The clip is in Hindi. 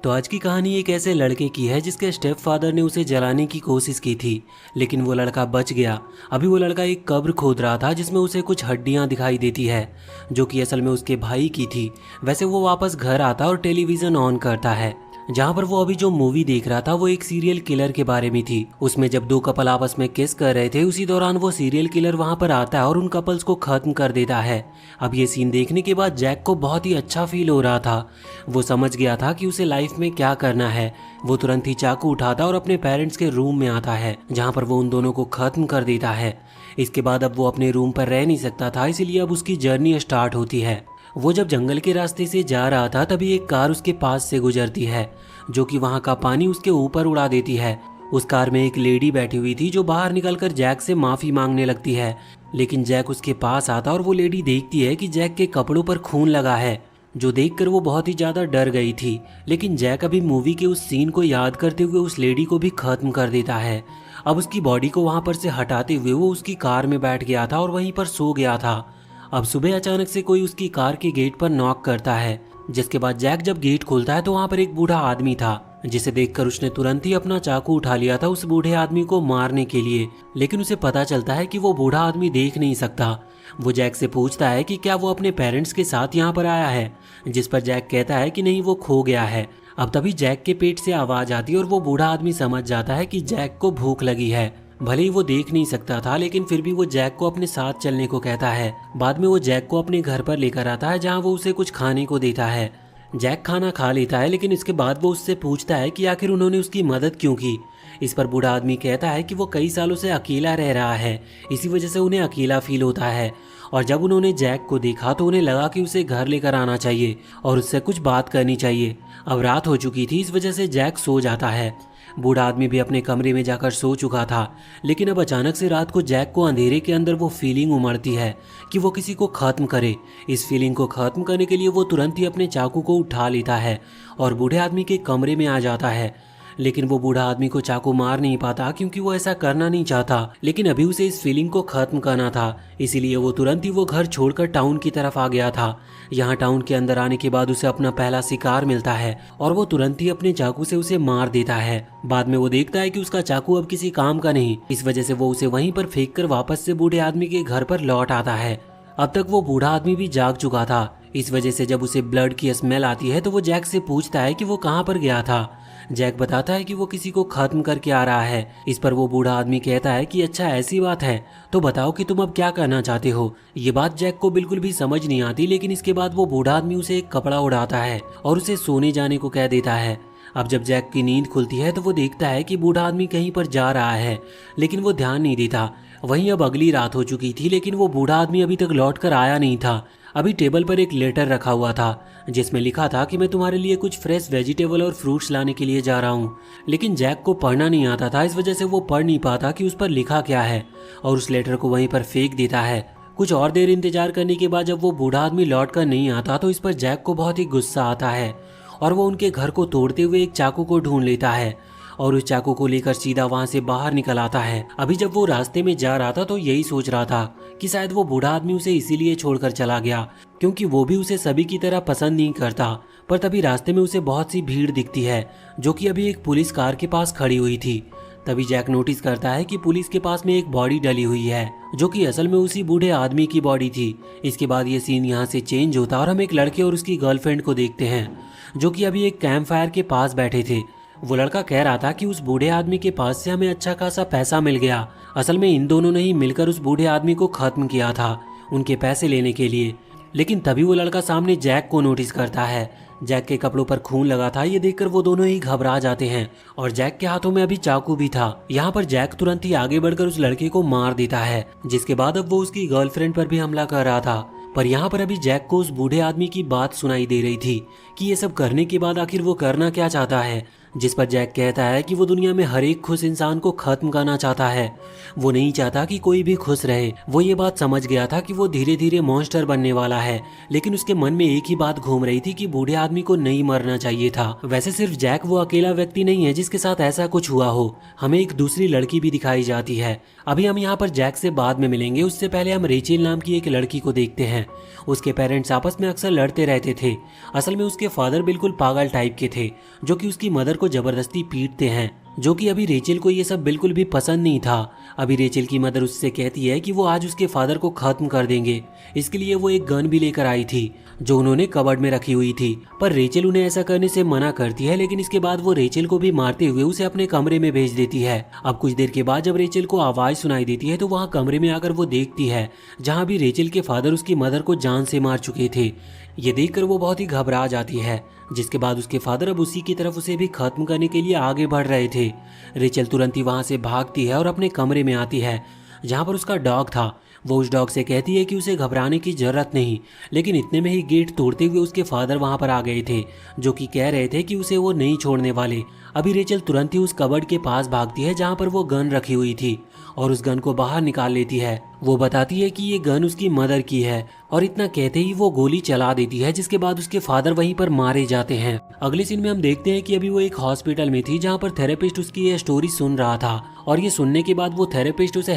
तो आज की कहानी एक ऐसे लड़के की है जिसके स्टेप फादर ने उसे जलाने की कोशिश की थी, लेकिन वो लड़का बच गया। अभी वो लड़का एक कब्र खोद रहा था जिसमें उसे कुछ हड्डियां दिखाई देती है, जो कि असल में उसके भाई की थी। वैसे वो वापस घर आता और टेलीविज़न ऑन करता है, जहाँ पर वो अभी जो मूवी देख रहा था वो एक सीरियल किलर के बारे में थी। उसमें जब दो कपल आपस में किस कर रहे थे, उसी दौरान वो सीरियल किलर वहाँ पर आता है और उन कपल्स को खत्म कर देता है। अब ये सीन देखने के बाद जैक को बहुत ही अच्छा फील हो रहा था। वो समझ गया था कि उसे लाइफ में क्या करना है। वो तुरंत ही चाकू उठाता और अपने पेरेंट्स के रूम में आता है, जहाँ पर वो उन दोनों को खत्म कर देता है। इसके बाद अब वो अपने रूम पर रह नहीं सकता था, इसीलिए अब उसकी जर्नी स्टार्ट होती है। वो जब जंगल के रास्ते से जा रहा था तभी एक कार उसके पास से गुजरती है, जो कि वहाँ का पानी उसके ऊपर उड़ा देती है। उस कार में एक लेडी बैठी हुई थी जो बाहर निकलकर जैक से माफ़ी मांगने लगती है, लेकिन जैक उसके पास आता और वो लेडी देखती है कि जैक के कपड़ों पर खून लगा है, जो देखकर वो बहुत ही ज़्यादा डर गई थी। लेकिन जैक अभी मूवी के उस सीन को याद करते हुए उस लेडी को भी खत्म कर देता है। अब उसकी बॉडी को वहाँ पर से हटाते हुए वो उसकी कार में बैठ गया था और वहीं पर सो गया था। अब सुबह अचानक से कोई उसकी कार के गेट पर नॉक करता है, जिसके बाद जैक जब गेट खोलता है तो वहाँ पर एक बूढ़ा आदमी था, जिसे देखकर उसने तुरंत ही अपना चाकू उठा लिया था उस बूढ़े आदमी को मारने के लिए। लेकिन उसे पता चलता है कि वो बूढ़ा आदमी देख नहीं सकता। वो जैक से पूछता है कि क्या वो अपने पेरेंट्स के साथ यहाँ पर आया है, जिस पर जैक कहता है कि नहीं, वो खो गया है। अब तभी जैक के पेट से आवाज़ आती है और वो बूढ़ा आदमी समझ जाता है कि जैक को भूख लगी है। भले ही वो देख नहीं सकता था, लेकिन फिर भी वो जैक को अपने साथ चलने को कहता है। बाद में वो जैक को अपने घर पर लेकर आता है, जहाँ वो उसे कुछ खाने को देता है। जैक खाना खा लेता है, लेकिन इसके बाद वो उससे पूछता है कि आखिर उन्होंने उसकी मदद क्यों की। इस पर बूढ़ा आदमी कहता है कि वो कई सालों से अकेला रह रहा है, इसी वजह से उन्हें अकेला फील होता है। और जब उन्होंने जैक को देखा तो उन्हें लगा कि उसे घर लेकर आना चाहिए और उससे कुछ बात करनी चाहिए। अब रात हो चुकी थी, इस वजह से जैक सो जाता है। बूढ़ा आदमी भी अपने कमरे में जाकर सो चुका था, लेकिन अब अचानक से रात को जैक को अंधेरे के अंदर वो फीलिंग उमड़ती है कि वो किसी को ख़त्म करे। इस फीलिंग को ख़त्म करने के लिए वो तुरंत ही अपने चाकू को उठा लेता है और बूढ़े आदमी के कमरे में आ जाता है। लेकिन वो बूढ़ा आदमी को चाकू मार नहीं पाता, क्योंकि वो ऐसा करना नहीं चाहता, लेकिन अभी उसे इस फीलिंग को ख़त्म करना था। इसीलिए वो तुरंत ही वो घर छोड़कर टाउन की तरफ आ गया था। यहाँ टाउन के अंदर आने के बाद उसे अपना पहला शिकार मिलता है और वो तुरंत ही अपने चाकू से उसे मार देता है। बाद में वो देखता है कि उसका चाकू अब किसी काम का नहीं, इस वजह से वो उसे वहीं पर फेंक कर वापस से बूढ़े आदमी के घर पर लौट आता है। अब तक वो बूढ़ा आदमी भी जाग चुका था। इस वजह से जब उसे ब्लड की स्मेल आती है तो वो जैक से पूछता है कि वो कहाँ पर गया था। जैक बताता है कि वो किसी को खत्म करके आ रहा है। इस पर वो बूढ़ा आदमी कहता है कि अच्छा ऐसी बात है, तो बताओ कि तुम अब क्या करना चाहते हो। ये बात जैक को बिल्कुल भी समझ नहीं आती, लेकिन इसके बाद वो बूढ़ा आदमी उसे एक कपड़ा उड़ाता है और उसे सोने जाने को कह देता है। अब जब जैक की नींद खुलती है तो वो देखता है कि बूढ़ा आदमी कहीं पर जा रहा है, लेकिन वो ध्यान नहीं देता। वहीं अब अगली रात हो चुकी थी, लेकिन वो बूढ़ा आदमी अभी तक लौट कर आया नहीं था। अभी टेबल पर एक लेटर रखा हुआ था, जिसमें लिखा था कि मैं तुम्हारे लिए कुछ फ्रेश वेजिटेबल और फ्रूट्स लाने के लिए जा रहा हूँ। लेकिन जैक को पढ़ना नहीं आता था, इस वजह से वो पढ़ नहीं पाता कि उस पर लिखा क्या है, और उस लेटर को वहीं पर फेंक देता है। कुछ और देर इंतजार करने के बाद जब वो बूढ़ा आदमी लौट कर नहीं आता तो इस पर जैक को बहुत ही गुस्सा आता है और वो उनके घर को तोड़ते हुए एक चाकू को ढूंढ लेता है और उस चाकू को लेकर सीधा वहां से बाहर निकल आता है। अभी जब वो रास्ते में जा रहा था तो यही सोच रहा था कि शायद वो बूढ़ा आदमी उसे इसीलिए छोड़कर चला गया क्योंकि वो भी उसे सभी की तरह पसंद नहीं करता। पर तभी रास्ते में उसे बहुत सी भीड़ दिखती है, जो कि अभी एक पुलिस कार के पास खड़ी हुई थी। तभी जैक नोटिस करता है कि पुलिस के पास में एक बॉडी डली हुई है, जो कि असल में उसी बूढ़े आदमी की बॉडी थी। इसके बाद ये सीन यहाँ से चेंज होता और हम एक लड़के और उसकी गर्लफ्रेंड को देखते हैं, जो कि अभी एक कैंप फायर के पास बैठे थे। वो लड़का कह रहा था कि उस बूढ़े आदमी के पास से हमें अच्छा खासा पैसा मिल गया। असल में इन दोनों ने ही मिलकर उस बूढ़े आदमी को खत्म किया था उनके पैसे लेने के लिए। लेकिन तभी वो लड़का सामने जैक को नोटिस करता है। जैक के कपड़ों पर खून लगा था, ये देखकर वो दोनों ही घबरा जाते हैं और जैक के हाथों में अभी चाकू भी था। यहाँ पर जैक तुरंत ही आगे बढ़कर उस लड़के को मार देता है, जिसके बाद अब वो उसकी गर्लफ्रेंड पर भी हमला कर रहा था। पर यहाँ पर अभी जैक को उस बूढ़े आदमी की बात सुनाई दे रही थी कि ये सब करने के बाद आखिर वो करना क्या चाहता है। जिस पर जैक कहता है कि वो दुनिया में हर एक खुश इंसान को खत्म करना चाहता है। वो नहीं चाहता कि कोई भी खुश रहे। वो ये बात समझ गया था कि वो धीरे धीरे मॉन्स्टर बनने वाला है, लेकिन उसके मन में एक ही बात घूम रही थी कि बूढ़े आदमी को नहीं मरना चाहिए था। वैसे सिर्फ जैक वो अकेला व्यक्ति नहीं है जिसके साथ ऐसा कुछ हुआ हो, हमें एक दूसरी लड़की भी दिखाई जाती है। अभी हम यहाँ पर जैक से बाद में मिलेंगे, उससे पहले हम रेचेल नाम की एक लड़की को देखते हैं। उसके पेरेंट्स आपस में अक्सर लड़ते रहते थे। असल में उसके फादर बिल्कुल पागल टाइप के थे, जो कि उसकी मदर को जबरदस्ती पीटते हैं, जो कि अभी रेचेल को ये सब बिल्कुल भी पसंद नहीं था। अभी रेचेल की मदर उससे कहती है कि वो आज उसके फादर को खत्म कर देंगे। इसके लिए वो एक गन भी लेकर आई थी जो उन्होंने कबर्ड में रखी हुई थी, पर रेचेल उन्हें ऐसा करने से मना करती है। लेकिन इसके बाद वो रेचेल को भी मारते हुए उसे अपने कमरे में भेज देती है। अब कुछ देर के बाद जब रेचेल को आवाज सुनाई देती है तो वहाँ कमरे में आकर वो देखती है जहाँ भी रेचेल के फादर उसकी मदर को जान से मार चुके थे। ये देखकर वो बहुत ही घबरा जाती है, जिसके बाद उसके फादर अब उसी की तरफ उसे भी खत्म करने के लिए आगे बढ़ रहे थे। रेचेल तुरंत ही वहां से भागती है और अपने कमरे में आती है जहां पर उसका डॉग था। वो उस डॉग से कहती है कि उसे घबराने की जरूरत नहीं, लेकिन इतने में ही गेट तोड़ते हुए उसके फादर वहां पर आ गए थे, जो कि कह रहे थे कि उसे वो नहीं छोड़ने वाले। अभी रेचेल तुरंत ही उस कबर्ड के पास भागती है जहां पर वो गन रखी हुई थी और उस गन को बाहर निकाल लेती है। वो बताती है कि ये गन उसकी मदर की है और इतना कहते ही वो गोली चला देती है, जिसके बाद उसके फादर वहीं पर मारे जाते हैं। अगले सीन में हम देखते हैं कि अभी वो एक हॉस्पिटल में थी जहाँ पर थेरेपिस्ट उसकी ये स्टोरी सुन रहा था और ये सुनने के बाद वो थेरेपिस्ट उसे